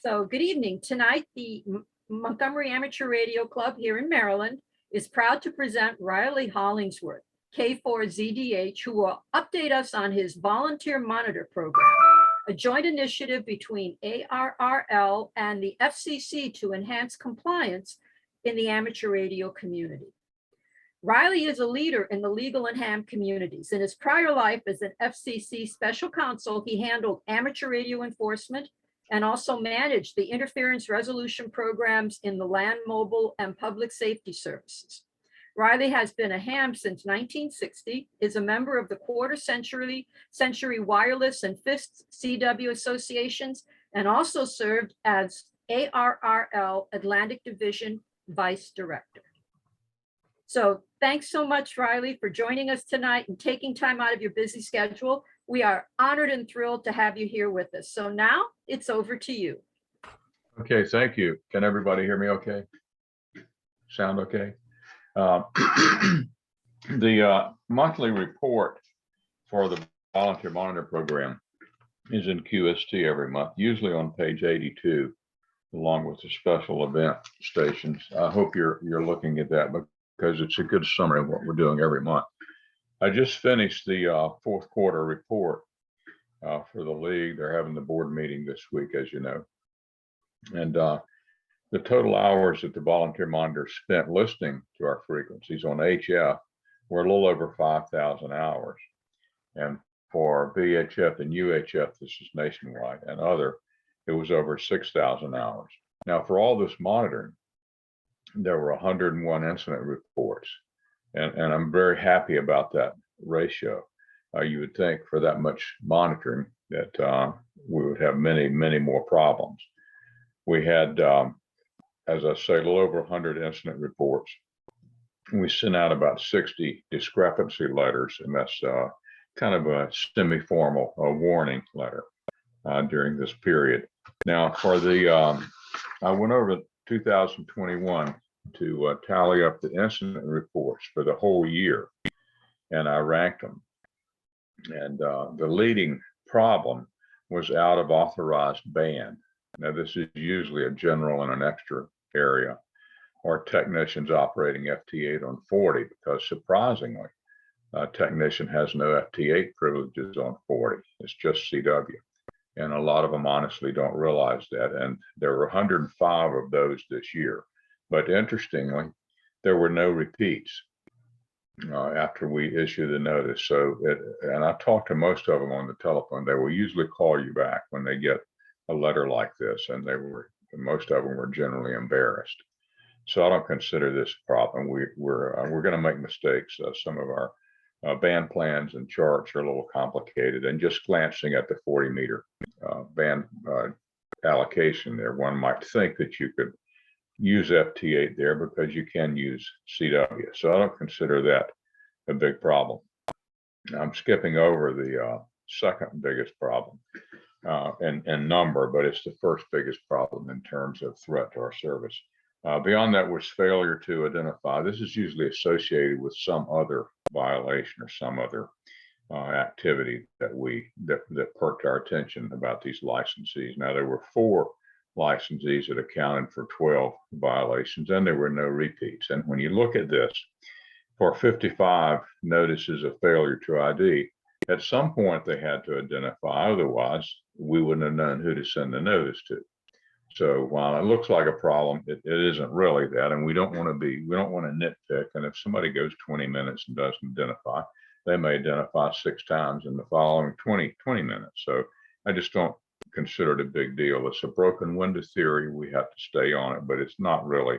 So good evening. Tonight, the Montgomery Amateur Radio Club here in Maryland is proud to present Riley Hollingsworth, K4ZDH, who will update us on his volunteer monitor program, a joint initiative between ARRL and the FCC to enhance compliance in the amateur radio community. Riley is a leader in the legal and ham communities. In his prior life as an FCC special counsel, he handled amateur radio enforcement and also managed the interference resolution programs in the land, mobile, and public safety services. Riley has been a ham since 1960, is a member of the Quarter Century Wireless and Fifth CW Associations, and also served as ARRL Atlantic Division Vice Director. So thanks so much, Riley, for joining us tonight and taking time out of your busy schedule. We are honored and thrilled to have you here with us. So now it's over to you. Okay, thank you. Can everybody hear me okay? Sound okay? The monthly report for the volunteer monitor program is in QST every month, usually on page 82, along with the special event stations. I hope you're looking at that because it's a good summary of what we're doing every month. I just finished the fourth quarter report for the league. They're having the board meeting this week, as you know. And the total hours that the volunteer monitor spent listening to our frequencies on HF were a little over 5,000 hours. And for VHF and UHF, this is nationwide, and other, it was over 6,000 hours. Now, for all this monitoring, there were 101 incident reports. And I'm very happy about that ratio. You would think for that much monitoring that we would have many, many more problems. We had, as I say, a little over 100 incident reports. We sent out about 60 discrepancy letters, and that's kind of a semi-formal warning letter during this period. Now, for the, I went over 2021 to tally up the incident reports for the whole year, and I ranked them. And the leading problem was out of authorized band. Now, this is usually a general and an extra area, or technicians operating FT8 on 40, because surprisingly, a technician has no FT8 privileges on 40. It's just CW. And a lot of them honestly don't realize that. And there were 105 of those this year. But interestingly, there were no repeats after we issued the notice. So, and I talked to most of them on the telephone. They will usually call you back when they get a letter like this, and most of them were generally embarrassed. So I don't consider this a problem. We're going to make mistakes. Some of our band plans and charts are a little complicated, and just glancing at the 40 meter band allocation there, one might think that you could use FT8 there because you can use CW. So I don't consider that a big problem. I'm skipping over the second biggest problem in number, but it's the first biggest problem in terms of threat to our service. Beyond that was failure to identify. This is usually associated with some other violation or some other activity that perked our attention about these licensees. Now, there were 4 licensees that accounted for 12 violations, and there were no repeats. And when you look at this, for 55 notices of failure to ID, at some point they had to identify, otherwise we wouldn't have known who to send the notice to. So while it looks like a problem, it isn't really that, and we don't want to nitpick. And if somebody goes 20 minutes and doesn't identify, they may identify 6 times in the following 20 minutes. So I just don't consider it a big deal. It's a broken window theory. We have to stay on it, but it's not really,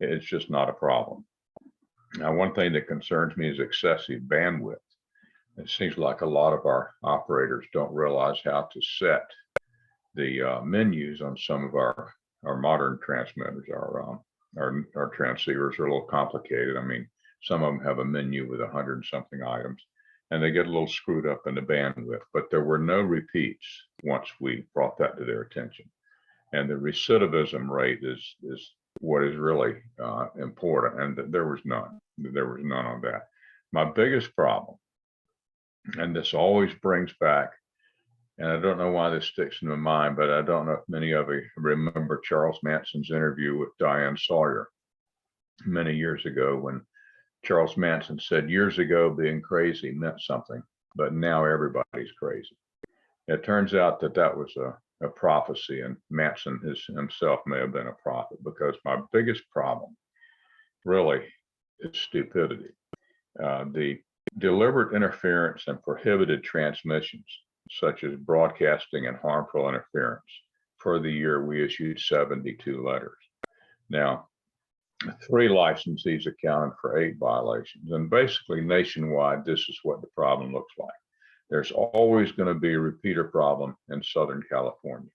it's just not a problem. Now, one thing that concerns me is excessive bandwidth. It seems like a lot of our operators don't realize how to set the menus on some of our modern transmitters. Our transceivers are a little complicated. I mean, some of them have a menu with 100-something items, and they get a little screwed up in the bandwidth. But there were no repeats once we brought that to their attention. And the recidivism rate is what is really important, and there was none. There was none on that. My biggest problem, and this always brings back And I don't know why this sticks in my mind, but I don't know if many of you remember Charles Manson's interview with Diane Sawyer many years ago, when Charles Manson said years ago being crazy meant something, but now everybody's crazy. It turns out that that was a prophecy, and Manson himself may have been a prophet, because my biggest problem really is stupidity. The deliberate interference and prohibited transmissions, such as broadcasting and harmful interference. For the year, we issued 72 letters. Now, 3 licensees accounted for 8 violations, and basically nationwide, this is what the problem looks like. There's always going to be a repeater problem in Southern California.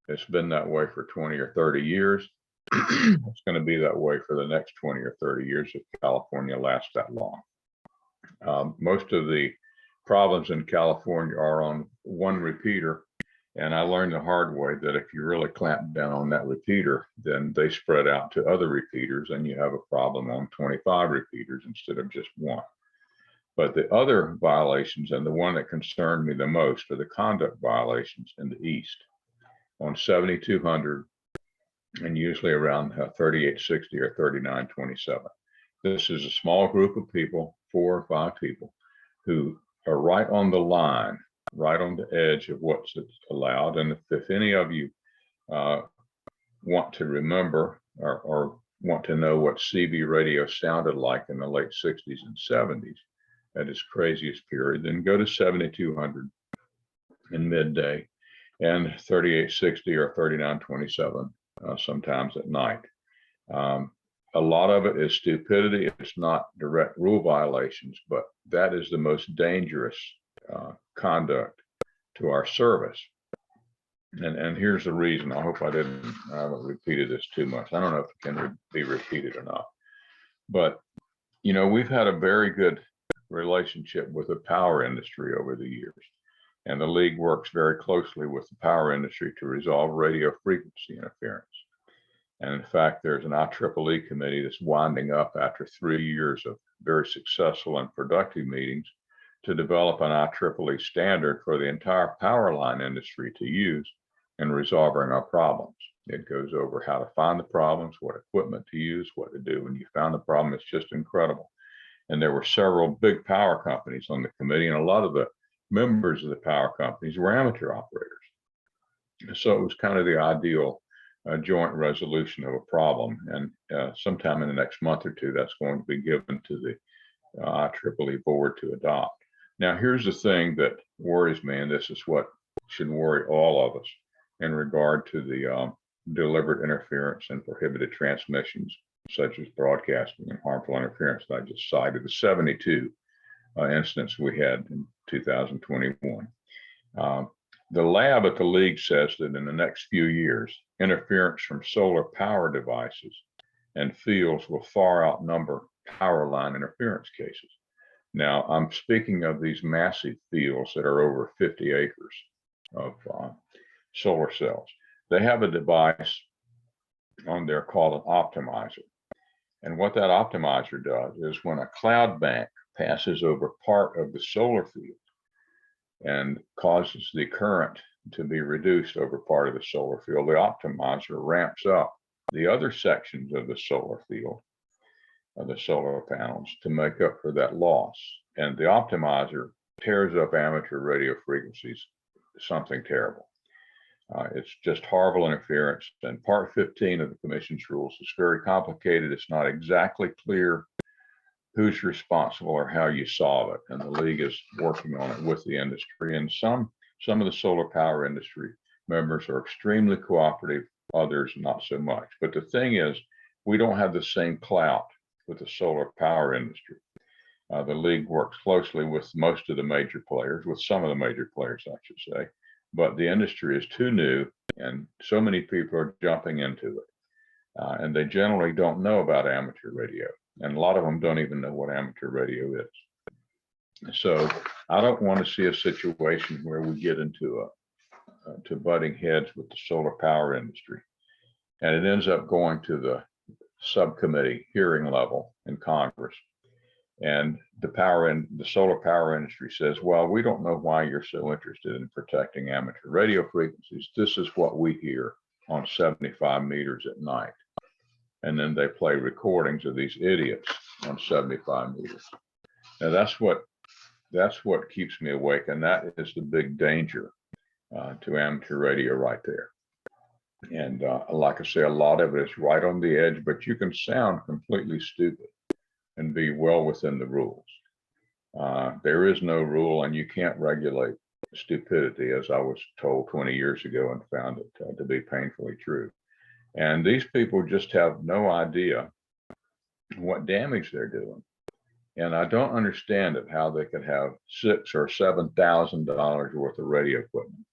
It's been that way for 20 or 30 years. It's going to be that way for the next 20 or 30 years if California lasts that long. Most of the problems in California are on one repeater, and I learned the hard way that if you really clamp down on that repeater, then they spread out to other repeaters, and you have a problem on 25 repeaters instead of just one. But the other violations, and the one that concerned me the most, are the conduct violations in the east on 7200 and usually around 3860 or 3927. This is a small group of people, 4 or 5 people, who are right on the line, right on the edge of what's allowed. And if any of you want to remember or want to know what CB radio sounded like in the late 60s and 70s at its craziest period, then go to 7200 in midday and 3860 or 3927 sometimes at night. A lot of it is stupidity. It's not direct rule violations, but that is the most dangerous conduct to our service. And here's the reason. I hope I haven't repeated this too much. I don't know if it can be repeated or not. But, you know, we've had a very good relationship with the power industry over the years. And the league works very closely with the power industry to resolve radio frequency interference. And in fact, there's an IEEE committee that's winding up after 3 years of very successful and productive meetings to develop an IEEE standard for the entire power line industry to use in resolving our problems. It goes over how to find the problems, what equipment to use, what to do when you found the problem. It's just incredible. And there were several big power companies on the committee, and a lot of the members of the power companies were amateur operators. So it was kind of the ideal joint resolution of a problem. And sometime in the next month or two, that's going to be given to the IEEE board to adopt. Now, here's the thing that worries me, and this is what should worry all of us in regard to the deliberate interference and prohibited transmissions, such as broadcasting and harmful interference that I just cited, the 72 incidents we had in 2021. The lab at the league says that in the next few years, interference from solar power devices and fields will far outnumber power line interference cases. Now, I'm speaking of these massive fields that are over 50 acres of solar cells. They have a device on there called an optimizer. And what that optimizer does is when a cloud bank passes over part of the solar field and causes the current to be reduced over part of the solar field, the optimizer ramps up the other sections of the solar field, of the solar panels, to make up for that loss. And the optimizer tears up amateur radio frequencies, something terrible. It's just horrible interference. And part 15 of the commission's rules is very complicated. It's not exactly clear who's responsible or how you solve it. And the league is working on it with the industry. And some of the solar power industry members are extremely cooperative, others not so much. But the thing is, we don't have the same clout with the solar power industry. The league works closely with most of the major players, with some of the major players, I should say. But the industry is too new, and so many people are jumping into it. And they generally don't know about amateur radio. And a lot of them don't even know what amateur radio is. So I don't want to see a situation where we get into to butting heads with the solar power industry. And it ends up going to the subcommittee hearing level in Congress. And the solar power industry says, well, we don't know why you're so interested in protecting amateur radio frequencies. This is what we hear on 75 meters at night. And then they play recordings of these idiots on 75 meters. Now that's what keeps me awake. And that is the big danger to amateur radio right there. And like I say, a lot of it is right on the edge, but you can sound completely stupid and be well within the rules. There is no rule, and you can't regulate stupidity, as I was told 20 years ago and found it to be painfully true. And these people just have no idea what damage they're doing. And I don't understand it, how they could have $6,000 or $7,000 worth of radio equipment,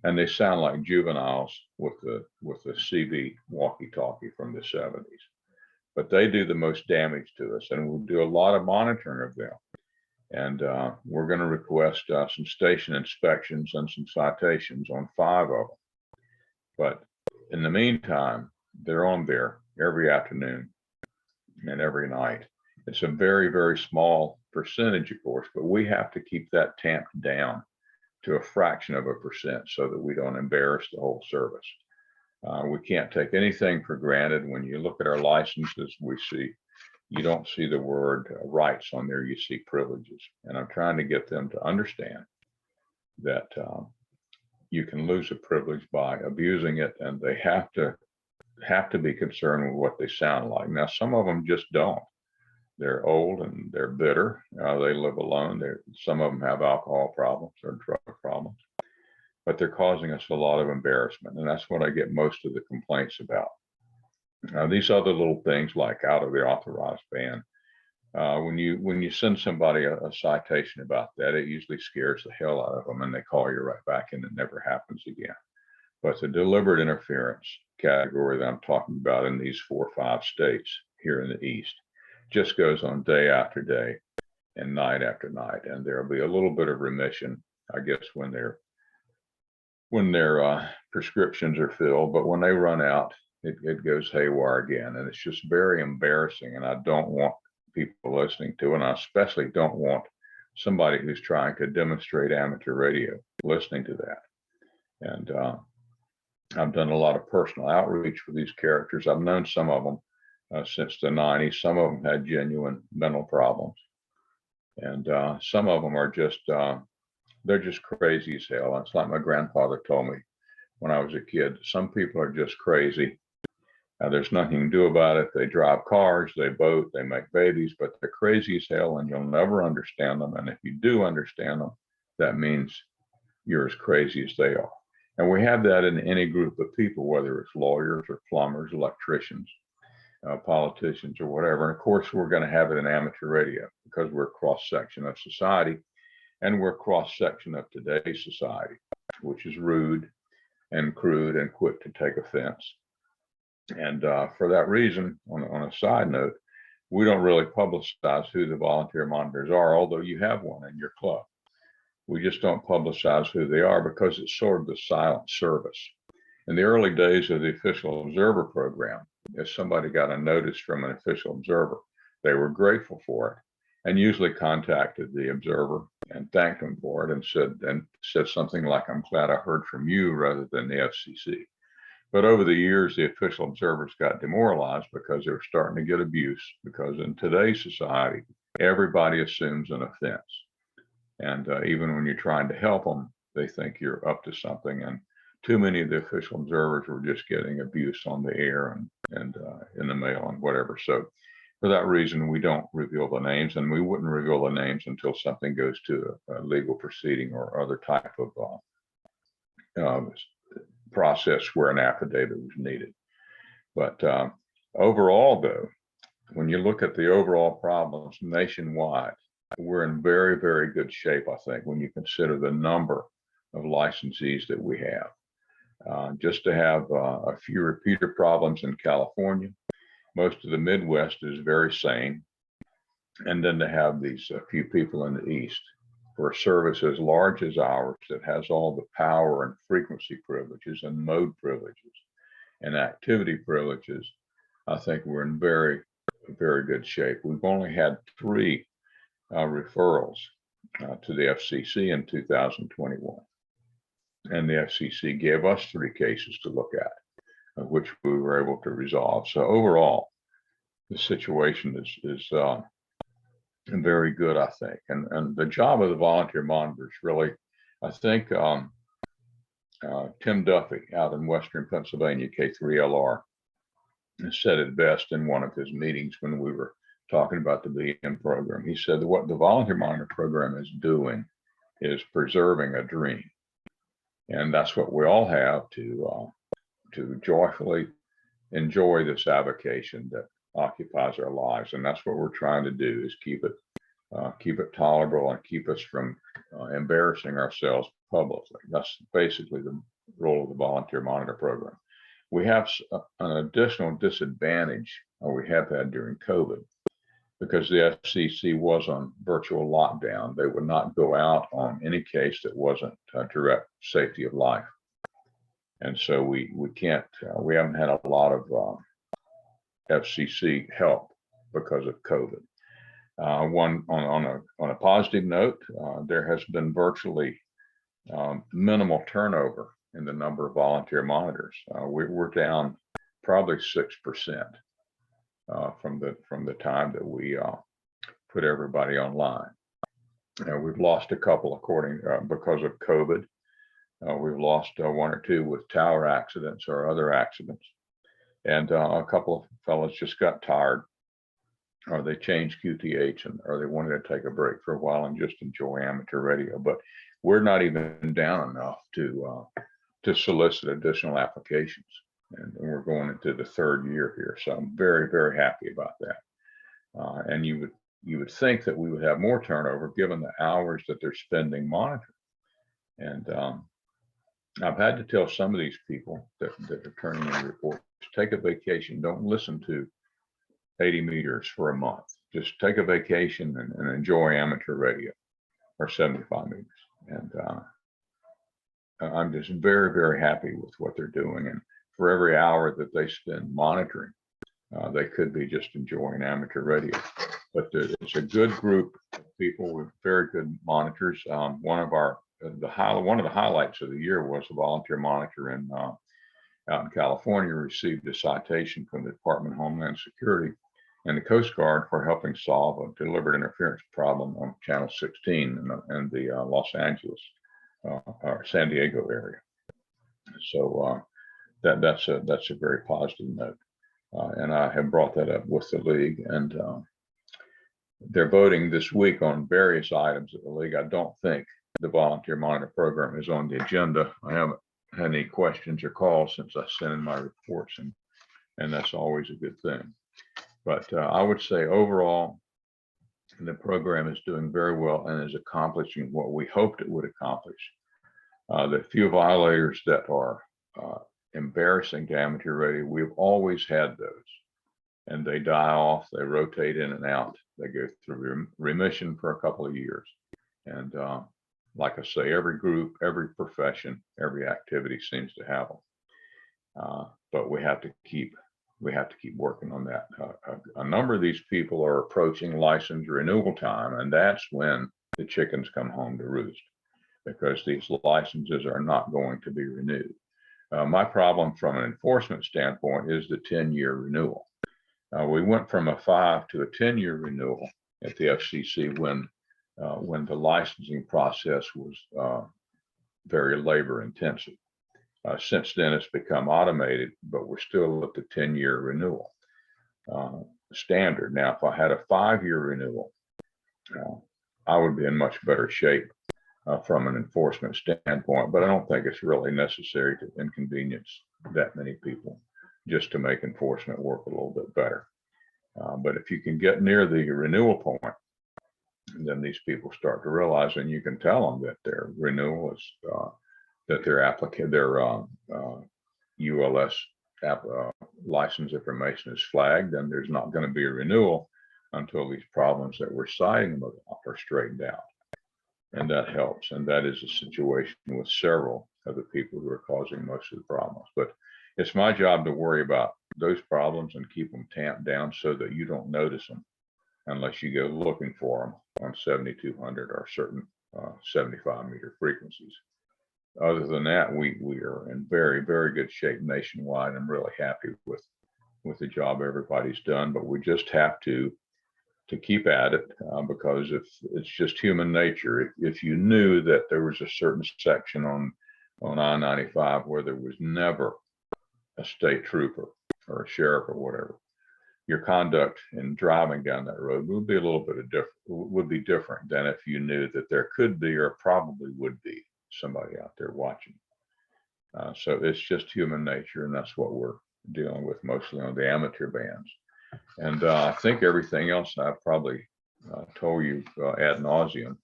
and they sound like juveniles with the CB walkie-talkie from the 70s. But they do the most damage to us, and we'll do a lot of monitoring of them. And we're going to request some station inspections and some citations on 5 of them. But in the meantime, they're on there every afternoon and every night. It's a very, very small percentage, of course, but we have to keep that tamped down to a fraction of a percent so that we don't embarrass the whole service. We can't take anything for granted. When you look at our licenses, you don't see the word rights on there, you see privileges. And I'm trying to get them to understand that you can lose a privilege by abusing it, and they have to be concerned with what they sound like. Now, some of them just don't. They're old and they're bitter. They live alone. Some of them have alcohol problems or drug problems, but they're causing us a lot of embarrassment. And that's what I get most of the complaints about. These other little things like out of the authorized band, when you send somebody a citation about that, it usually scares the hell out of them and they call you right back and it never happens again. But the deliberate interference category that I'm talking about in these 4 or 5 states here in the East just goes on day after day and night after night. And there'll be a little bit of remission, I guess, when their prescriptions are filled, but when they run out, it goes haywire again. And it's just very embarrassing. And I don't want people listening to it. And I especially don't want somebody who's trying to demonstrate amateur radio listening to that. And I've done a lot of personal outreach for these characters. I've known some of them since the 90s. Some of them had genuine mental problems. And some of them are just, they're just crazy as hell. It's like my grandfather told me when I was a kid, some people are just crazy. There's nothing you can do about it. They drive cars, they boat, they make babies, but they're crazy as hell and you'll never understand them. And if you do understand them, that means you're as crazy as they are. And we have that in any group of people, whether it's lawyers or plumbers, electricians, politicians or whatever. And of course, we're going to have it in amateur radio because we're a cross section of society, and we're a cross section of today's society, which is rude and crude and quick to take offense. And for that reason, on a side note, we don't really publicize who the volunteer monitors are, although you have one in your club. We just don't publicize who they are because it's sort of the silent service. In the early days of the official observer program, if somebody got a notice from an official observer, they were grateful for it and usually contacted the observer and thanked him for it and said something like, "I'm glad I heard from you," rather than the FCC. But over the years, the official observers got demoralized because they were starting to get abuse, because in today's society, everybody assumes an offense. And even when you're trying to help them, they think you're up to something. And too many of the official observers were just getting abuse on the air and in the mail and whatever. So for that reason, we don't reveal the names, and we wouldn't reveal the names until something goes to a legal proceeding or other type of process where an affidavit was needed. But overall, though, when you look at the overall problems nationwide, we're in very, very good shape, I think, when you consider the number of licensees that we have. Just to have a few repeater problems in California, most of the Midwest is very sane. And then to have these few people in the East for a service as large as ours that has all the power and frequency privileges and mode privileges and activity privileges, I think we're in very, very good shape. We've only had 3 referrals to the FCC in 2021. And the FCC gave us 3 cases to look at, which we were able to resolve. So overall, the situation is very good, I think. And the job of the volunteer monitors really, I think Tim Duffy out in Western Pennsylvania, K4ZDH, said it best in one of his meetings when we were talking about the BM program. He said that what the volunteer monitor program is doing is preserving a dream. And that's what we all have to joyfully enjoy this avocation that occupies our lives. And that's what we're trying to do, is keep it tolerable and keep us from embarrassing ourselves publicly. That's basically the role of the volunteer monitor program. We have an additional disadvantage, or we have had during COVID, because the FCC was on virtual lockdown. They would not go out on any case that wasn't direct safety of life. And so we can't, we haven't had a lot of FCC help because of COVID. On a positive note, there has been virtually minimal turnover in the number of volunteer monitors. We're down probably 6% from the time that we put everybody online. We've lost a couple because of COVID. We've lost 1 or 2 with tower accidents or other accidents. And a couple of fellows just got tired, or they changed QTH, or they wanted to take a break for a while and just enjoy amateur radio. But we're not even down enough to solicit additional applications. And we're going into the 3rd year here. So I'm very, very happy about that. And you would think that we would have more turnover given the hours that they're spending monitoring. And I've had to tell some of these people that are turning in reports, take a vacation. Don't listen to 80 meters for a month. Just take a vacation and enjoy amateur radio, or 75 meters. And I'm just very, very happy with what they're doing. And for every hour that they spend monitoring, they could be just enjoying amateur radio. But it's a good group of people with very good monitors. One of the highlights of the year was a volunteer monitor out in California received a citation from the Department of Homeland Security and the Coast Guard for helping solve a deliberate interference problem on Channel 16 in the Los Angeles or San Diego area. So that's a very positive note. And I have brought that up with the league, and they're voting this week on various items at the league. I don't think the volunteer monitor program is on the agenda. I haven't had any questions or calls since I sent in my reports, and that's always a good thing. But I would say overall, the program is doing very well and is accomplishing what we hoped it would accomplish. The few violators that are embarrassing to amateur radio, we've always had those, and they die off, they rotate in and out, they go through remission for a couple of years. And like I say, every group, every profession, every activity seems to have them. But we have to keep working on that. A number of these people are approaching license renewal time, and that's when the chickens come home to roost, because these licenses are not going to be renewed. My problem from an enforcement standpoint is the 10-year renewal. We went from a 5 to a 10-year renewal at the FCC when the licensing process was very labor intensive. Since then, it's become automated, but we're still at the 10-year renewal standard. Now, if I had a 5-year renewal, I would be in much better shape from an enforcement standpoint, but I don't think it's really necessary to inconvenience that many people just to make enforcement work a little bit better. But if you can get near the renewal point, then these people start to realize, and you can tell them that their renewal is that their ULS license information is flagged, and there's not going to be a renewal until these problems that we're citing them are straightened out. And that helps. And that is a situation with several of the people who are causing most of the problems. But it's my job to worry about those problems and keep them tamped down so that you don't notice them unless you go looking for them on 7200 or certain 75-meter frequencies. Other than that, we are in very, very good shape nationwide. I'm really happy with the job everybody's done, but we just have to keep at it because if it's just human nature. If you knew that there was a certain section on I-95 where there was never a state trooper or a sheriff or whatever, your conduct in driving down that road would be a little bit different than if you knew that there could be or probably would be somebody out there watching. So it's just human nature, and that's what we're dealing with mostly on the amateur bands. And I think everything else I've probably told you ad nauseum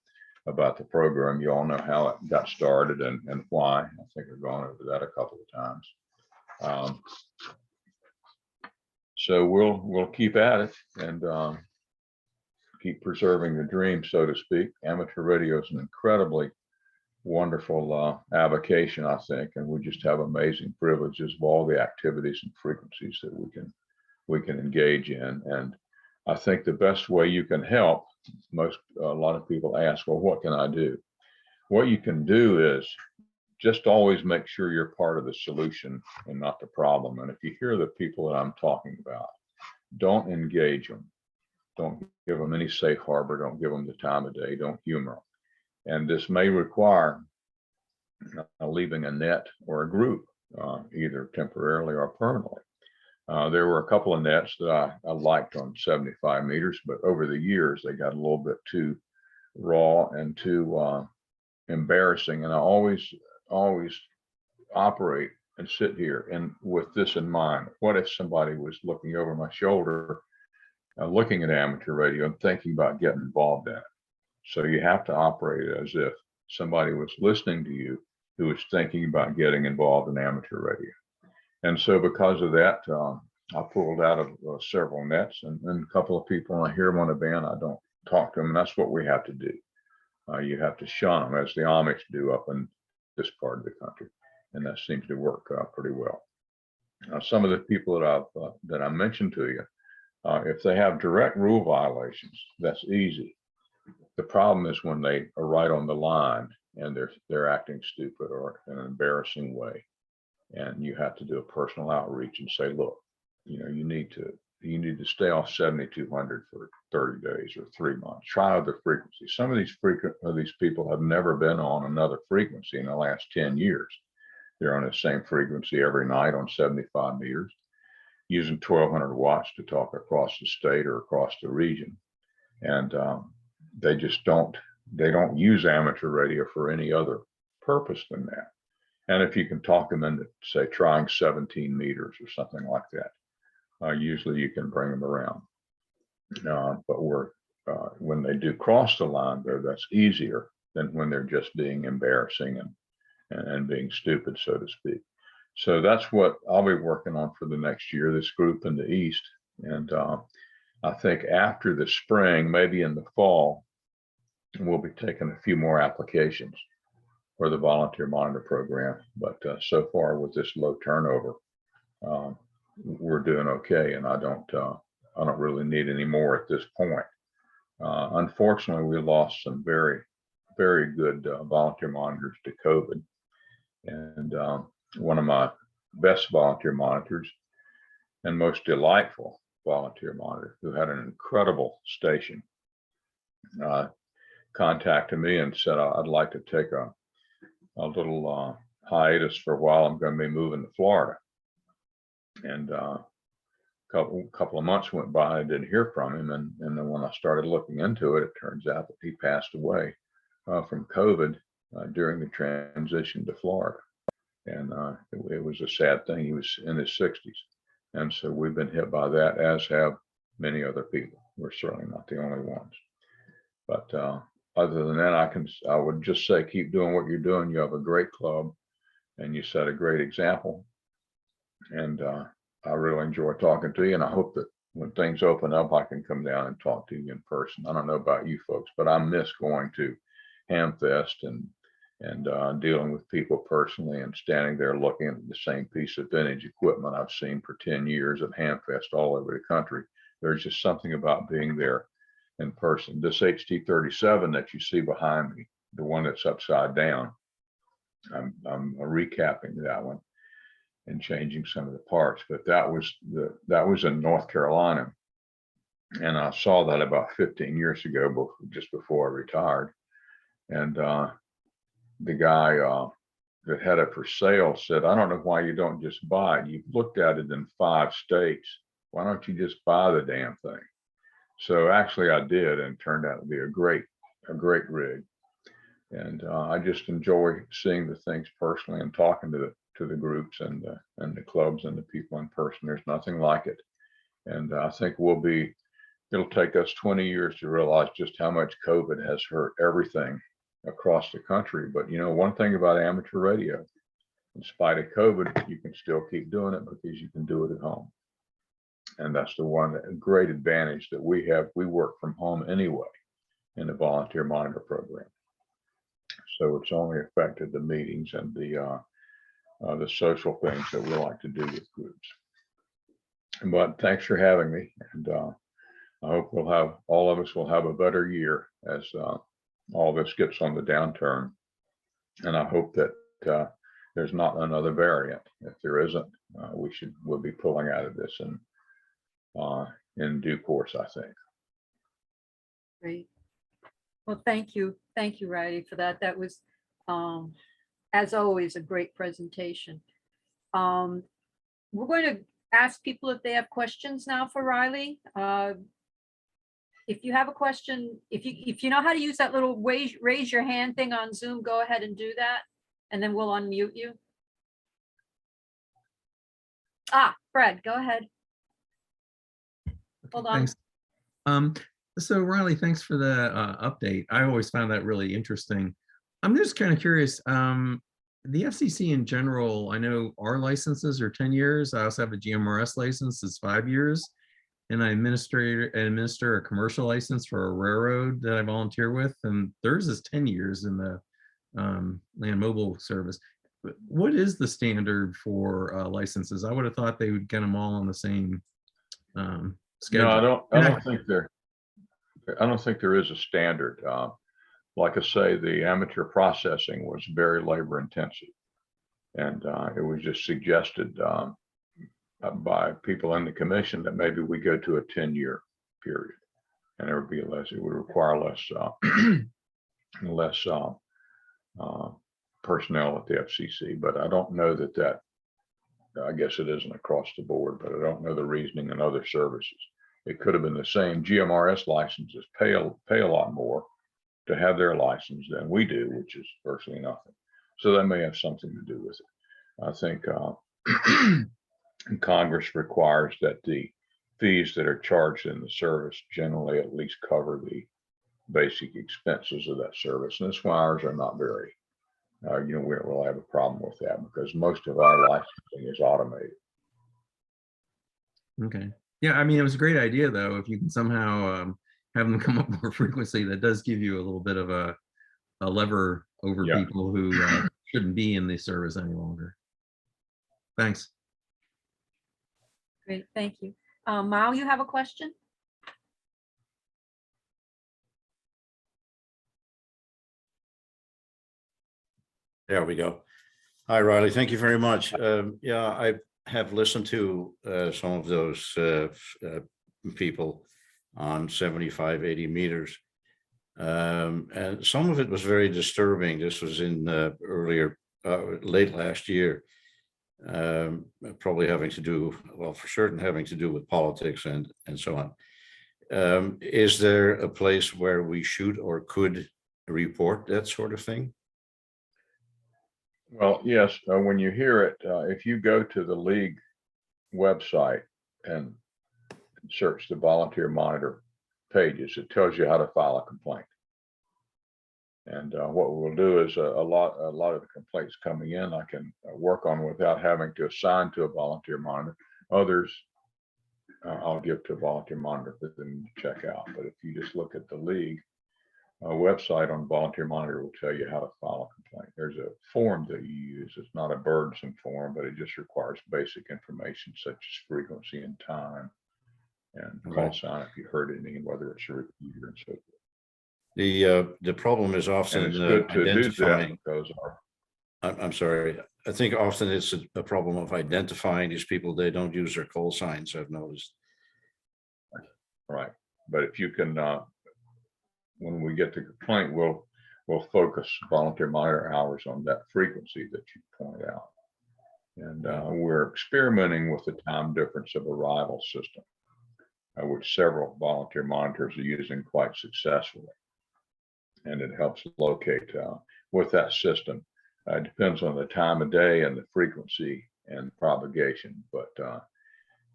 about the program. You all know how it got started and why. I think I've gone over that a couple of times. So we'll keep at it and keep preserving the dream, so to speak. Amateur radio is an incredibly wonderful avocation, I think, and we just have amazing privileges of all the activities and frequencies that we can engage in. And I think the best way you can help, a lot of people ask, well, what can I do? What you can do is just always make sure you're part of the solution and not the problem. And if you hear the people that I'm talking about, don't engage them. Don't give them any safe harbor. Don't give them the time of day. Don't humor them. And this may require leaving a net or a group, either temporarily or permanently. There were a couple of nets that I liked on 75 meters, but over the years, they got a little bit too raw and too embarrassing. And I always operate and sit here and with this in mind. What if somebody was looking over my shoulder, looking at amateur radio and thinking about getting involved in it? So you have to operate as if somebody was listening to you who was thinking about getting involved in amateur radio. And so because of that, I pulled out of several nets, and a couple of people, when I hear them on a band, I don't talk to them. And that's what we have to do. You have to shun them, as the Amish do up in this part of the country. And that seems to work pretty well. Some of the people that I mentioned to you, if they have direct rule violations, that's easy. The problem is when they are right on the line and they're acting stupid or in an embarrassing way. And you have to do a personal outreach and say, look, you need to stay off 7200 for 30 days or 3 months. Try other frequencies. Some of these people have never been on another frequency in the last 10 years. They're on the same frequency every night on 75 meters, using 1200 watts to talk across the state or across the region. And they don't use amateur radio for any other purpose than that. And if you can talk them into, say, trying 17 meters or something like that, usually you can bring them around. But when they do cross the line there, that's easier than when they're just being embarrassing and being stupid, so to speak. So that's what I'll be working on for the next year, this group in the East. And I think after the spring, maybe in the fall, we'll be taking a few more applications for the volunteer monitor program. But so far with this low turnover, we're doing okay. And I don't really need any more at this point. Unfortunately, we lost some very, very good volunteer monitors to COVID. And one of my best volunteer monitors and most delightful volunteer monitor, who had an incredible station, contacted me and said, I'd like to take a little hiatus for a while. I'm going to be moving to Florida. And a couple of months went by. I didn't hear from him. And then when I started looking into it, it turns out that he passed away from COVID during the transition to Florida. And it was a sad thing. He was in his 60s. And so we've been hit by that, as have many other people. We're certainly not the only ones. But other than that, I would just say, keep doing what you're doing. You have a great club and you set a great example. And I really enjoy talking to you. And I hope that when things open up, I can come down and talk to you in person. I don't know about you folks, but I miss going to Hamfest and dealing with people personally and standing there looking at the same piece of vintage equipment I've seen for 10 years at Hamfest all over the country. There's just something about being there in person. This HT37 that you see behind me, the one that's upside down, I'm recapping that one and changing some of the parts, but that was in North Carolina. And I saw that about 15 years ago, just before I retired. And the guy that had it for sale said, I don't know why you don't just buy it. You've looked at it in 5 states. Why don't you just buy the damn thing? So actually I did, and it turned out to be a great rig. And I just enjoy seeing the things personally and talking to the groups and the clubs and the people in person. There's nothing like it. And I think it'll take us 20 years to realize just how much COVID has hurt everything across the country. But one thing about amateur radio, in spite of COVID, you can still keep doing it because you can do it at home. And that's the one great advantage that we have. We work from home anyway in the volunteer monitor program. So it's only affected the meetings and the social things that we like to do with groups. But thanks for having me. And I hope all of us will have a better year as all this gets on the downturn. And I hope that there's not another variant. If there isn't, we'll be pulling out of this in due course, I think. Great. Well, thank you. Thank you, Riley, for that. That was, as always, a great presentation. We're going to ask people if they have questions now for Riley. If you have a question, if you know how to use that little raise your hand thing on Zoom, go ahead and do that, and then we'll unmute you. Fred, go ahead. Hold on. Thanks. So Riley, thanks for the update. I always found that really interesting. I'm just kind of curious. The FCC in general, I know our licenses are 10 years. I also have a GMRS license, it's 5 years. And I administer a commercial license for a railroad that I volunteer with, and theirs is 10 years in the land mobile service. But what is the standard for licenses? I would have thought they would get them all on the same schedule. No, I don't think there is a standard. Like I say, the amateur processing was very labor intensive, and it was just suggested by people in the commission that maybe we go to a 10-year period, and it would require less personnel at the FCC. But I don't know that I guess it isn't across the board, but I don't know the reasoning in other services. It could have been the same. GMRS licenses pay a lot more to have their license than we do, which is virtually nothing. So that may have something to do with it. I think Congress requires that the fees that are charged in the service generally at least cover the basic expenses of that service. And that's why ours are not very, we don't really have a problem with that because most of our licensing is automated. Okay. Yeah, I mean, it was a great idea, though. If you can somehow have them come up more frequently, that does give you a little bit of a lever over people who shouldn't be in the service any longer. Thanks. Great, thank you. Mao, you have a question? There we go. Hi, Riley. Thank you very much. Yeah, I have listened to some of those people on 75, 80 meters. And some of it was very disturbing. This was in late last year, probably having to do, well, for certain having to do with politics and so on. Is there a place where we should or could report that sort of thing? Well, yes, when you hear it, if you go to the league website and search the volunteer monitor pages, it tells you how to file a complaint. And what we'll do is a lot of the complaints coming in I can work on without having to assign to a volunteer monitor. Others I'll give to a volunteer monitor for them to check out. But if you just look at the league website on volunteer monitor, will tell you how to file a complaint. There's a form that you use. It's not a burdensome form, but it just requires basic information such as frequency and time and call Right. sign if you heard anything, whether it's a repeater and so forth. The problem is And often it's good to do that identifying. because our, I'm sorry. I think often it's a problem of identifying these people. They don't use their call signs, I've noticed. right. But if you can, when we get the complaint, we'll focus volunteer monitor hours on that frequency that you point out. And we're experimenting with the time difference of arrival system, which several volunteer monitors are using quite successfully. And it helps locate with that system. It depends on the time of day and the frequency and propagation. But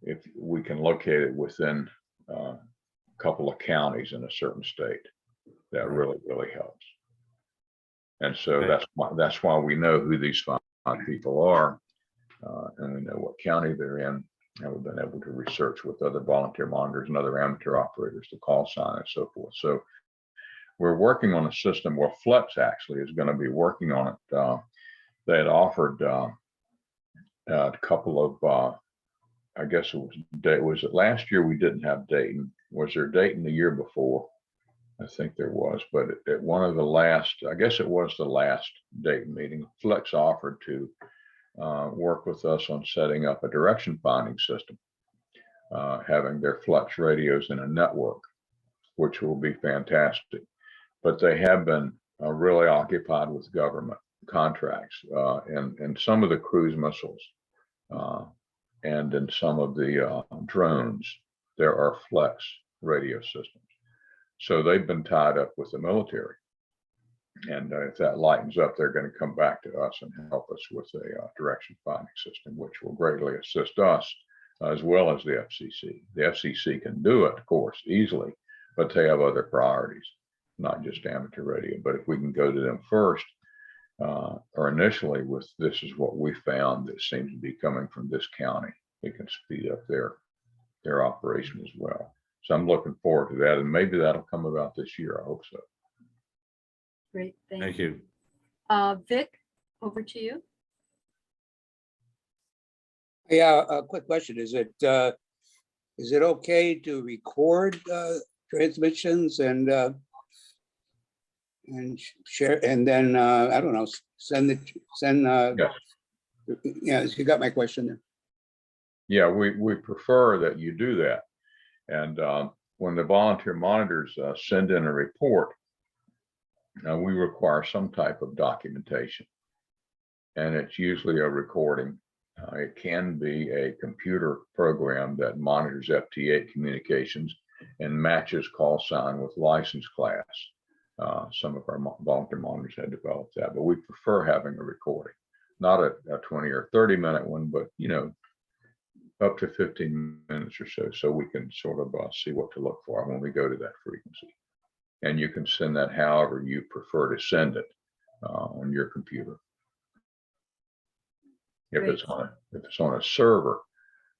if we can locate it within a couple of counties in a certain state, that Right. really helps. And so Okay. that's why we know who these five people are, and we know what county they're in. And we've been able to research with other volunteer monitors and other amateur operators to call sign and so forth. So we're working on a system where Flex actually is going to be working on it. They had offered a couple of, I guess was it last year we didn't have Dayton? Was there Dayton the year before? I think there was, but at one of the last, I guess it was the last Dayton meeting, Flex offered to work with us on setting up a direction finding system, having their Flex radios in a network, which will be fantastic. But they have been really occupied with government contracts and some of the cruise missiles and in some of the drones, there are Flex radio systems. So they've been tied up with the military. And if that lightens up, they're going to come back to us and help us with a direction finding system, which will greatly assist us as well as the FCC. The FCC can do it, of course, easily, but they have other priorities, not just amateur radio. But if we can go to them first, or initially with this is what we found that seems to be coming from this county, it can speed up their operation as well. So I'm looking forward to that, and maybe that'll come about this year. I hope so. Great, Thank thank you. you. Vic, over to you. Yeah, a quick question. Is it okay to record transmissions and share and then I don't know, send Yes. yeah, you got my question there. Yeah, we prefer that you do that. And when the volunteer monitors send in a report, we require some type of documentation. And it's usually a recording. It can be a computer program that monitors FT8 communications and matches call sign with license class. Some of our volunteer monitors had developed that, but we prefer having a recording, not a 20 or 30-minute one, but up to 15 minutes or so we can sort of see what to look for when we go to that frequency. And you can send that however you prefer to send it on your computer. If Great. it's on a server,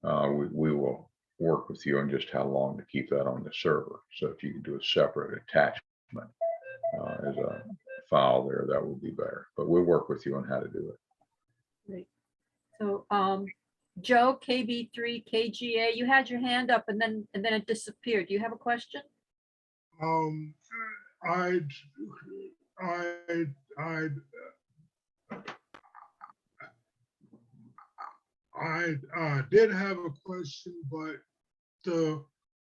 we will work with you on just how long to keep that on the server. So if you can do a separate attachment as a file there, that would be better. But we'll work with you on how to do it. Great. So Joe, KB3KGA, you had your hand up and then it disappeared. Do you have a question? I did have a question, but the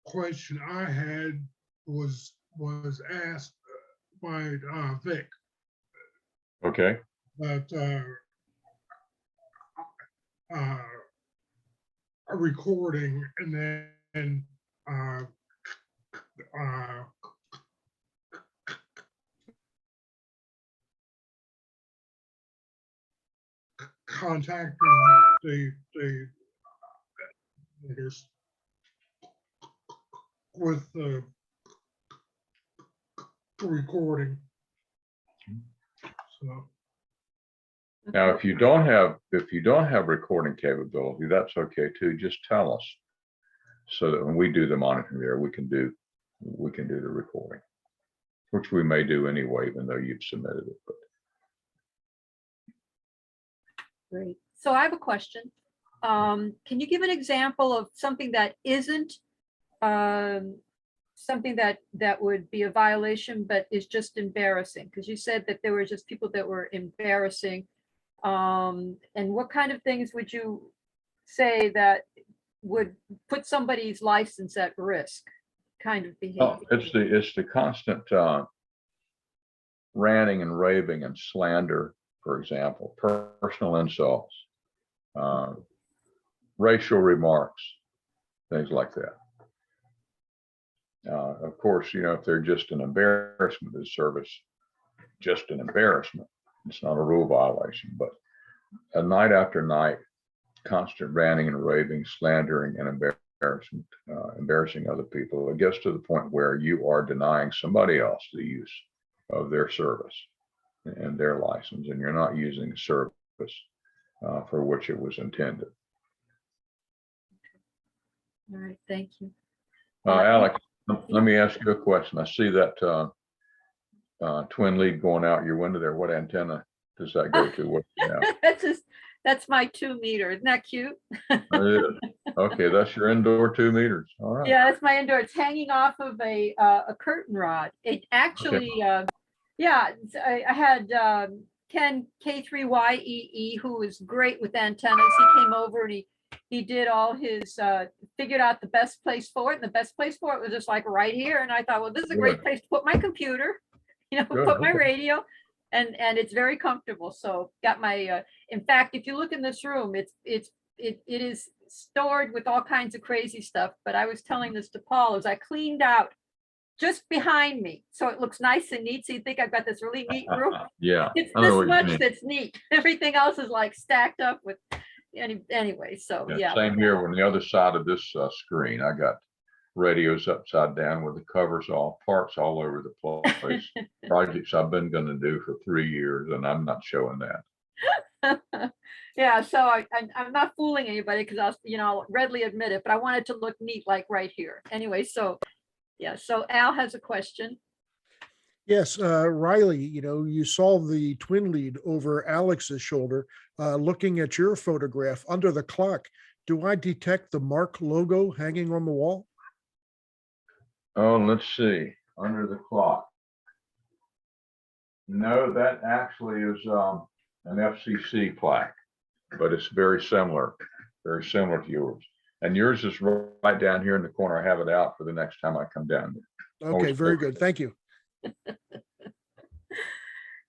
question I had was asked by Vic. Okay. But a recording and then contacting the with the recording. So Now, if you don't have recording capability, that's okay too. Just tell us so that when we do the monitoring there, we can do the recording, which we may do anyway, even though you've submitted it. But Great. So I have a question. Can you give an example of something that isn't something that would be a violation, but is just embarrassing? Because you said that there were just people that were embarrassing. And what kind of things would you say that would put somebody's license at risk? Kind of Well, behavior. it's the constant ranting and raving and slander, for example, personal insults, racial remarks, things like that. Of course, you know, if they're just an embarrassment of the service, just an embarrassment, it's not a rule violation. But a night after night, constant ranting and raving, slandering and embarrassment, embarrassing other people, it gets to the point where you are denying somebody else the use of their service and their license, and you're not using the service for which it was intended. All right, thank you. Alex, let me ask you a question. I see that twin lead going out your window there. What antenna does that go to? What? Yeah. That's my 2 meter. Isn't that cute? It is. Okay, that's your indoor 2 meters. All right. Yeah, that's my indoor. It's hanging off of a curtain rod. It actually, yeah, I had Ken K4ZDH, who was great with antennas. He came over and he did all his, figured out the best place for it. And the best place for it was just like right here. And I thought, well, this is a great place to put my computer, you know, Good, put my okay. radio. And it's very comfortable. So got my, in fact, if you look in this room, it is stored with all kinds of crazy stuff. But I was telling this to Paul as I cleaned out just behind me, so it looks nice and neat. So you think I've got this really neat room. Yeah. It's I know this what you much mean. that's neat. Everything else is like stacked up with anyway. So yeah. Same here. On the other side of this screen, I got radios upside down with the covers off, parts all over the place. Projects I've been going to do for 3 years, and I'm not showing that. Yeah, so I'm not fooling anybody because I'll, you know, I'll readily admit it, but I wanted to look neat like right here. Anyway, so yeah, so Al has a question. Yes, Riley, you know, you saw the twin lead over Alex's shoulder. Looking at your photograph under the clock, do I detect the Mark logo hanging on the wall? Oh, let's see. Under the clock. No, that actually is an FCC plaque, but it's very similar to yours. And yours is right down here in the corner. I have it out for the next time I come down there. Okay, very good. Thank you.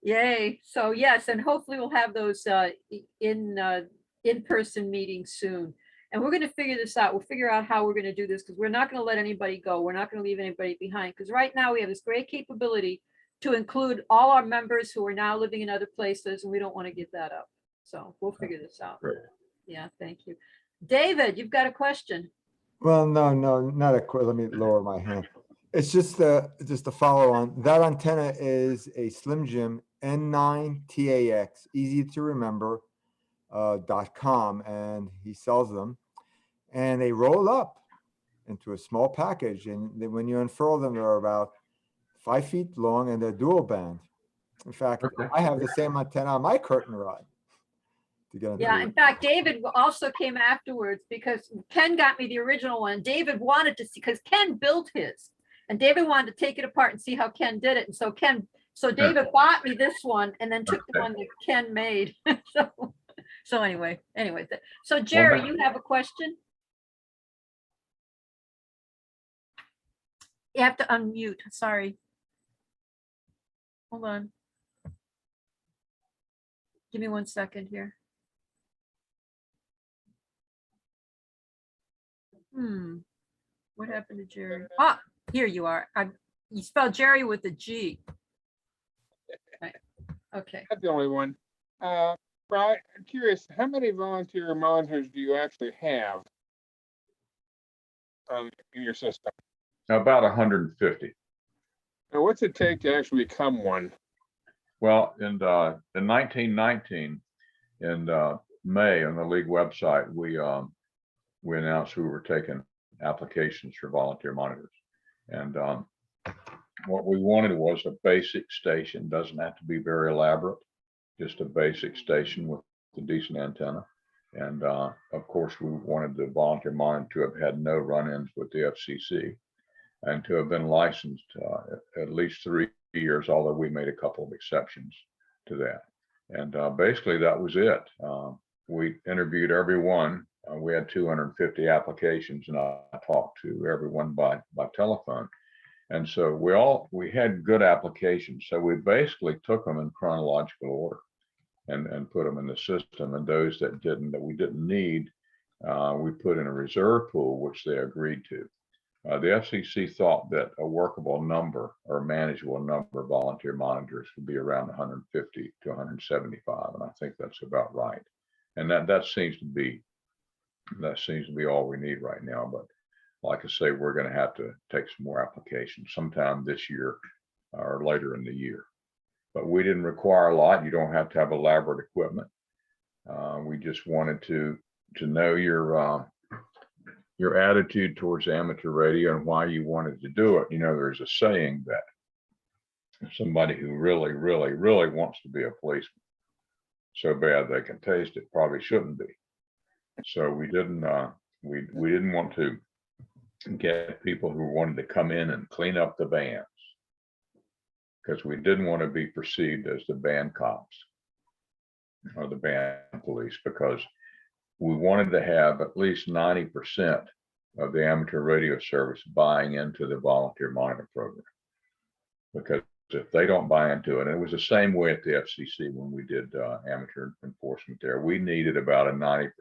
Yay. So yes, and hopefully we'll have those in-person meetings soon. And we're going to figure this out. We'll figure out how we're going to do this because we're not going to let anybody go. We're not going to leave anybody behind because right now we have this great capability to include all our members who are now living in other places, and we don't want to give that up. So we'll figure this out. Great. Yeah, thank you. David, you've got a question. Well, no, not a quick. Let me lower my hand. It's just a follow on. That antenna is a Slim Jim N9TAX, easy to remember, .com, and he sells them. And they roll up into a small package. And then when you unfurl them, they're about 5 feet long and they're dual band. In fact, Okay. I have the same antenna on my curtain rod. Yeah, in fact, David also came afterwards because Ken got me the original one. David wanted to see, because Ken built his, and David wanted to take it apart and see how Ken did it. And so David bought me this one and then took the one that Ken made. So anyway, so Jerry, you have a question? You have to unmute, sorry. Hold on. Give me 1 second here. What happened to Jerry? Ah, here you are. You spelled Jerry with a G. Right. Okay. Not the only one. Brian, I'm curious, how many volunteer monitors do you actually have in your system? About 150. Now, what's it take to actually become one? Well, in 1919, in May, on the league website, we announced we were taking applications for volunteer monitors. And what we wanted was a basic station. Doesn't have to be very elaborate, just a basic station with a decent antenna. And of course, we wanted the volunteer monitor to have had no run-ins with the FCC and to have been licensed at least 3 years, although we made a couple of exceptions to that. And basically that was it. We interviewed everyone. We had 250 applications, and I talked to everyone by telephone. And so we had good applications. So we basically took them in chronological order and put them in the system. And those that we didn't need, we put in a reserve pool, which they agreed to. The FCC thought that a workable number or manageable number of volunteer monitors would be around 150 to 175. And I think that's about right. And that seems to be all we need right now. But like I say, we're going to have to take some more applications sometime this year or later in the year. But we didn't require a lot. You don't have to have elaborate equipment. We just wanted to know your attitude towards amateur radio and why you wanted to do it. You know, there's a saying that somebody who really, really, really wants to be a policeman so bad they can taste it probably shouldn't be. So we didn't want to get people who wanted to come in and clean up the bands, because we didn't want to be perceived as the band cops or the band police, because we wanted to have at least 90% of the amateur radio service buying into the volunteer monitor program. Because if they don't buy into it, and it was the same way at the FCC when we did amateur enforcement there, we needed about a 90%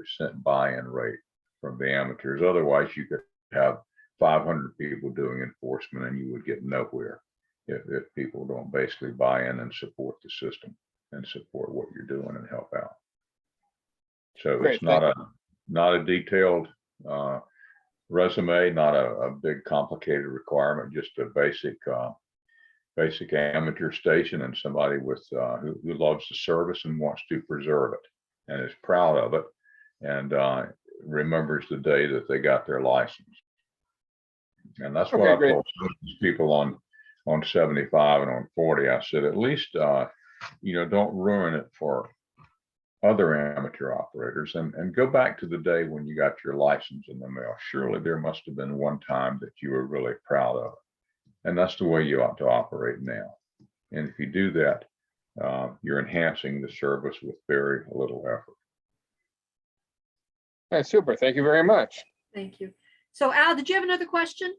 buy-in rate from the amateurs. Otherwise, you could have 500 people doing enforcement and you would get nowhere if people don't basically buy in and support the system and support what you're doing and help out. So Great, it's not a detailed resume, not a big complicated requirement, just a basic amateur station and somebody with who loves the service and wants to preserve it and is proud of it and remembers the day that they got their license. And that's what Okay, I great. told these people on 75 and on 40. I said, at least don't ruin it for other amateur operators and go back to the day when you got your license in the mail. Surely there must have been one time that you were really proud of it. And that's the way you ought to operate now. And if you do that, you're enhancing the service with very little effort. That's super. Thank you very much. Thank you. So Al, did you have another question?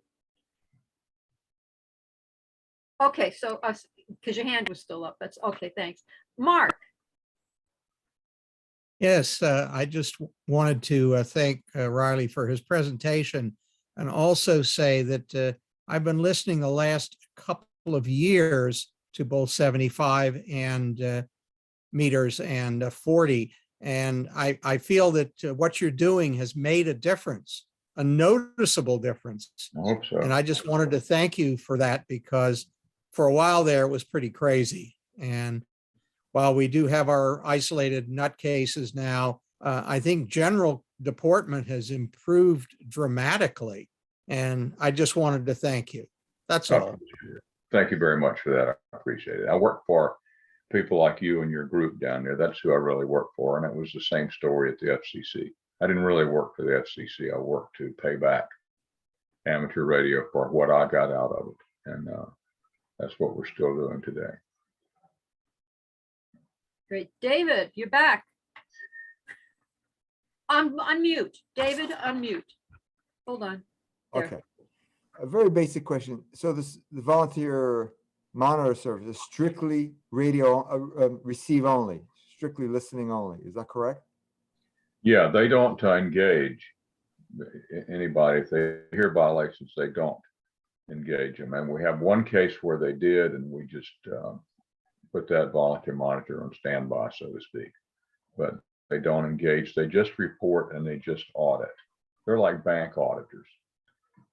Okay, so because your hand was still up. That's okay, thanks. Mark. Yes, I just wanted to thank Riley for his presentation and also say that I've been listening the last couple of years to both 75 and meters and 40. And I feel that what you're doing has made a difference, a noticeable difference. I hope so. And I just wanted to thank you for that, because for a while there it was pretty crazy. And while we do have our isolated nutcases now, I think general deportment has improved dramatically. And I just wanted to thank you. That's all. Thank you very much for that. I appreciate it. I work for people like you and your group down there. That's who I really work for. And it was the same story at the FCC. I didn't really work for the FCC. I worked to pay back amateur radio for what I got out of it. And that's what we're still doing today. Great. David, you're back. Unmute. David, unmute. Hold on. There. Okay. A very basic question. So the volunteer monitor service is strictly radio receive only, strictly listening only. Is that correct? Yeah, they don't engage anybody. If they hear violations, they don't engage them. And we have one case where they did, and we just put that volunteer monitor on standby, so to speak. But they don't engage. They just report and they just audit. They're like bank auditors.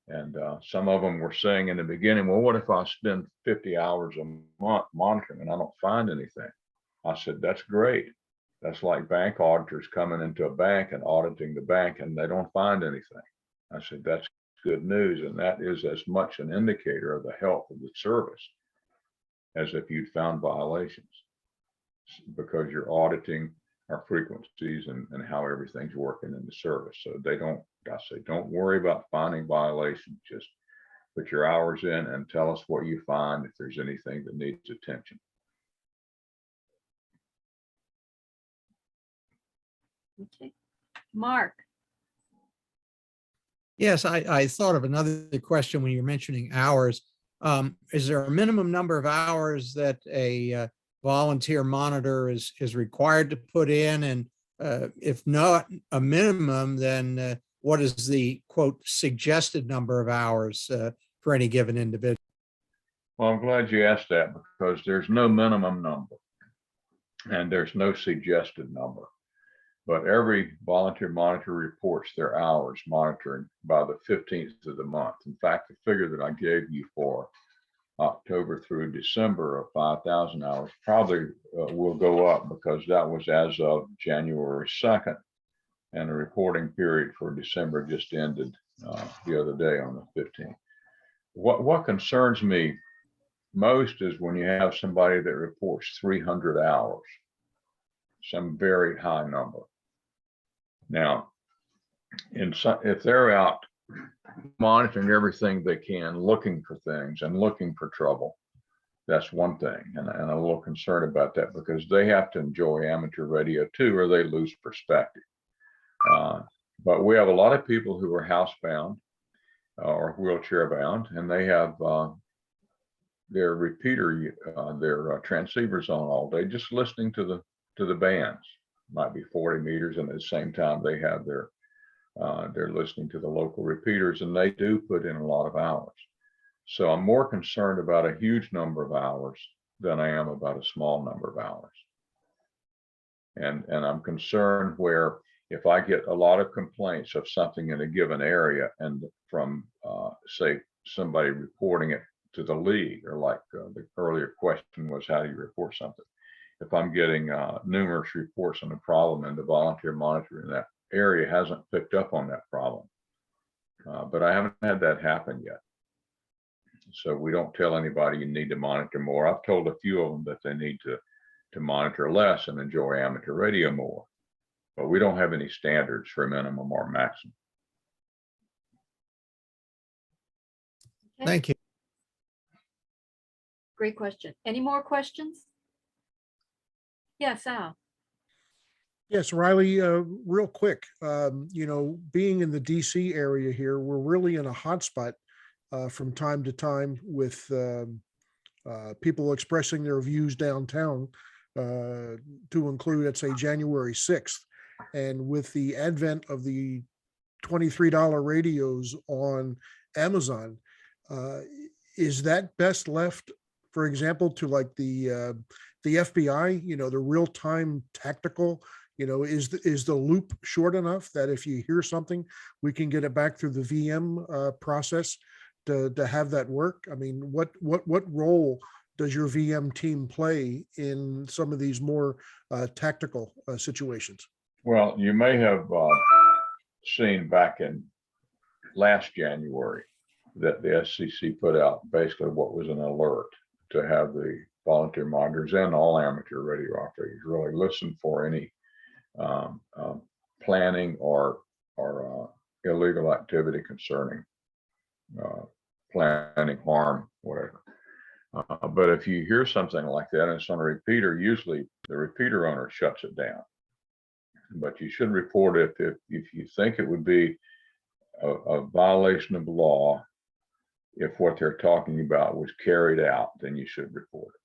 And some of them were saying in the beginning, well, what if I spend 50 hours a month monitoring and I don't find anything? I said, that's great. That's like bank auditors coming into a bank and auditing the bank and they don't find anything. I said, that's good news. And that is as much an indicator of the health of the service as if you'd found violations, because you're auditing our frequencies and how everything's working in the service. So they don't, I say, don't worry about finding violations. Just put your hours in and tell us what you find if there's anything that needs attention. Okay. Mark, Yes, I thought of another question when you're mentioning hours. Is there a minimum number of hours that a volunteer monitor is required to put in? And if not a minimum, then what is the quote suggested number of hours for any given individual? Well, I'm glad you asked that because there's no minimum number and there's no suggested number. But every volunteer monitor reports their hours monitoring by the 15th of the month. In fact, the figure that I gave you for October through December of 5,000 hours probably will go up because that was as of January 2nd. And the reporting period for December just ended the other day on the 15th. What concerns me most is when you have somebody that reports 300 hours, some very high number. Now, if they're out monitoring everything they can, looking for things and looking for trouble, that's one thing. And I'm a little concerned about that because they have to enjoy amateur radio too, or they lose perspective. But we have a lot of people who are housebound or wheelchair bound, and they have their repeater, their transceivers on all day, just listening to the bands. Might be 40 meters, and at the same time they have they're listening to the local repeaters, and they do put in a lot of hours. So I'm more concerned about a huge number of hours than I am about a small number of hours. And I'm concerned where if I get a lot of complaints of something in a given area and from say somebody reporting it to the league, or like the earlier question was, how do you report something? If I'm getting numerous reports on a problem and the volunteer monitor in that area hasn't picked up on that problem. But I haven't had that happen yet. So we don't tell anybody you need to monitor more. I've told a few of them that they need to monitor less and enjoy amateur radio more. But we don't have any standards for minimum or maximum. okay, Thank you. great question. Any more questions? Yes, Al. Yes, Riley, real quick, being in the DC area here, we're really in a hotspot from time to time with people expressing their views downtown to include, let's say, January 6th. And with the advent of the $23 radios on Amazon, is that best left, for example, to like the FBI, the real-time tactical, is the loop short enough that if you hear something, we can get it back through the VM process to have that work? I mean, what role does your VM team play in some of these more tactical situations? Well, you may have seen back in last January that the SCC put out basically what was an alert to have the volunteer monitors and all amateur radio operators really listen for any planning or illegal activity concerning planning harm, whatever. But if you hear something like that and it's on a repeater, usually the repeater owner shuts it down. But you should report it if you think it would be a violation of law. If what they're talking about was carried out, then you should report it.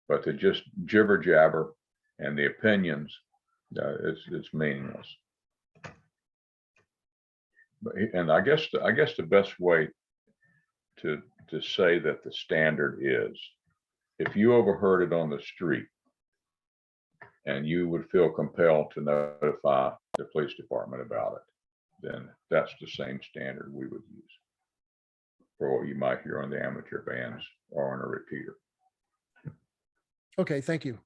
But to just jibber jabber and the opinions, it's meaningless. And I guess the best way to say that the standard is, if you overheard it on the street and you would feel compelled to notify the police department about it, then that's the same standard we would use for what you might hear on the amateur bands or on a repeater. Okay, thank you.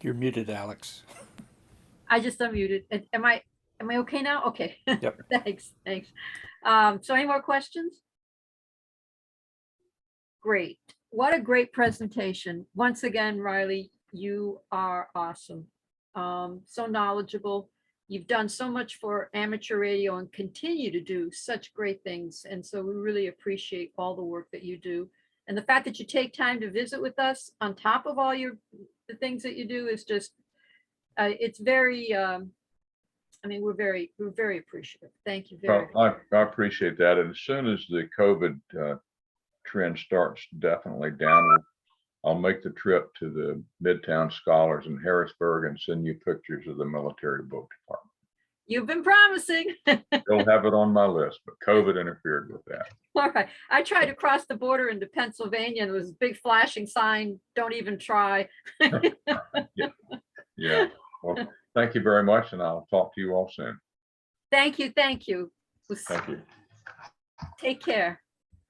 You're muted, Alex. I just unmuted. Am I okay now? Okay. Yep. Thanks. So any more questions? Great. What a great presentation. Once again, Riley, you are awesome. So knowledgeable. You've done so much for amateur radio and continue to do such great things. And so we really appreciate all the work that you do. And the fact that you take time to visit with us on top of all the things that you do is just, it's very, I mean, we're very appreciative. Thank you very Well, much. I appreciate that. And as soon as the COVID trend starts definitely downward, I'll make the trip to the Midtown Scholars in Harrisburg and send you pictures of the military book department. You've been promising. They'll have it on my list, but COVID interfered with that. All right. I tried to cross the border into Pennsylvania and there was a big flashing sign, don't even try. Yeah. Well, thank you very much, and I'll talk to you all soon. Thank you. Thank you. Thank you. Take care.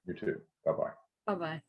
You too. Bye-bye. Bye-bye.